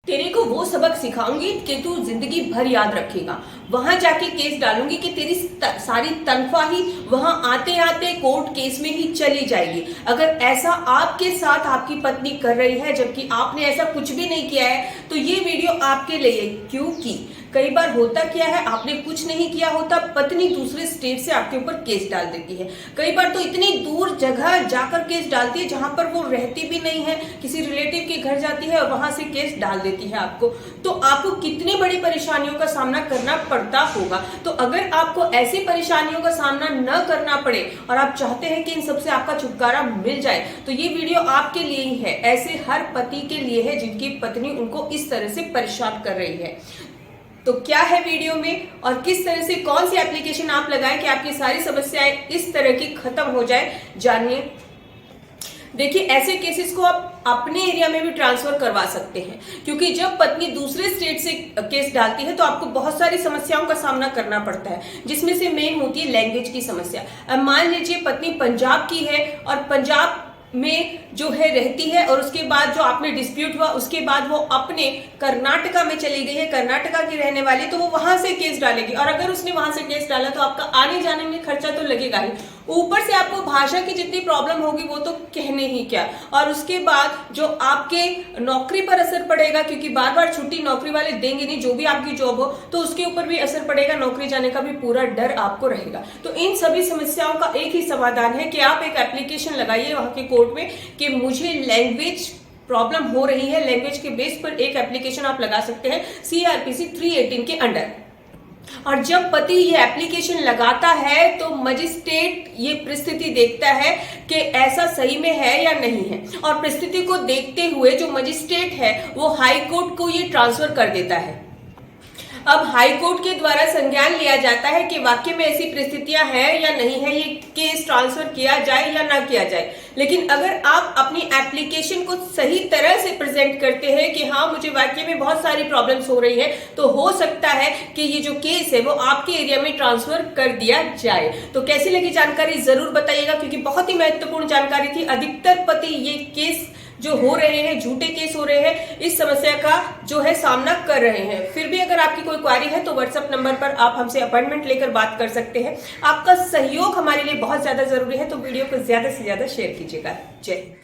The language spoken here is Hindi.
तेरे को वो सबक सिखाऊंगी कि तू जिंदगी भर याद रखेगा। वहां जाके केस डालूंगी कि तेरी सारी तनख्वाह ही वहां आते आते कोर्ट केस में ही चली जाएगी। अगर ऐसा आपके साथ आपकी पत्नी कर रही है जबकि आपने ऐसा कुछ भी नहीं किया है तो ये वीडियो आपके लिए। क्योंकि कई बार होता क्या है, आपने कुछ नहीं किया होता, पत्नी दूसरे स्टेट से आपके ऊपर केस डाल देती है। कई बार तो इतनी दूर जगह जाकर केस डालती है जहां पर वो रहती भी नहीं है, किसी रिलेटिव के घर जाती है और वहां से केस डाल देती है आपको। तो आपको कितनी बड़ी परेशानियों का सामना करना पड़ता होगा। तो अगर आपको ऐसी परेशानियों का सामना न करना पड़े और आप चाहते हैं कि इन सबसे आपका छुटकारा मिल जाए तो ये वीडियो आपके लिए ही है। ऐसे हर पति के लिए है जिनकी पत्नी उनको इस तरह से परेशान कर रही है। तो क्या है वीडियो में और किस तरह से कौन सी एप्लीकेशन आप लगाएं कि आपकी सारी समस्याएं इस तरह की खत्म हो जाए, जानिए। देखिए, ऐसे केसेस को आप अपने एरिया में भी ट्रांसफर करवा सकते हैं, क्योंकि जब पत्नी दूसरे स्टेट से केस डालती है तो आपको बहुत सारी समस्याओं का सामना करना पड़ता है, जिसमें से मेन होती है लैंग्वेज की समस्या। अब मान लीजिए पत्नी पंजाब की है और पंजाब में जो है रहती है और उसके बाद जो आपने डिस्प्यूट हुआ उसके बाद वो अपने कर्नाटका में चली गई है, कर्नाटका की रहने वाली, तो वो वहां से केस डालेगी। और अगर उसने वहां से केस डाला तो आपका आने जाने में खर्चा तो लगेगा ही, ऊपर से आपको भाषा की जितनी प्रॉब्लम होगी वो तो कहने ही क्या। और उसके बाद जो आपके नौकरी पर असर पड़ेगा, क्योंकि बार बार छुट्टी नौकरी वाले देंगे नहीं, जो भी आपकी जॉब हो, तो उसके ऊपर भी असर पड़ेगा, नौकरी जाने का भी पूरा डर आपको रहेगा। तो इन सभी समस्याओं का एक ही समाधान है कि आप एक एप्लीकेशन लगाइए वहां के कोर्ट में कि मुझे लैंग्वेज प्रॉब्लम हो रही है। लैंग्वेज के बेस पर एक एप्लीकेशन आप लगा सकते हैं CRPC 318 के अंडर। और जब पति ये एप्लीकेशन लगाता है तो मजिस्ट्रेट ये परिस्थिति देखता है कि ऐसा सही में है या नहीं है, और परिस्थिति को देखते हुए जो मजिस्ट्रेट है वो हाई कोर्ट को ये ट्रांसफर कर देता है। अब हाई कोर्ट के द्वारा संज्ञान लिया जाता है कि वाकई में ऐसी परिस्थितियां हैं या नहीं है, ये केस ट्रांसफर किया जाए या ना किया जाए। लेकिन अगर आप अपनी एप्लीकेशन को सही तरह से प्रेजेंट करते हैं कि हाँ मुझे वाकई में बहुत सारी प्रॉब्लम्स हो रही है, तो हो सकता है कि ये जो केस है वो आपके एरिया में ट्रांसफर कर दिया जाए। तो कैसी लगी जानकारी जरूर बताइएगा, क्योंकि बहुत ही महत्वपूर्ण जानकारी थी। अधिकतर पति ये केस जो हो रहे हैं, झूठे केस हो रहे हैं, इस समस्या का जो है सामना कर रहे हैं। फिर भी अगर आपकी कोई क्वारी है तो व्हाट्सएप नंबर पर आप हमसे अपॉइंटमेंट लेकर बात कर सकते हैं। आपका सहयोग हमारे लिए बहुत ज्यादा जरूरी है, तो वीडियो को ज्यादा से ज्यादा शेयर कीजिएगा। जय हिंद।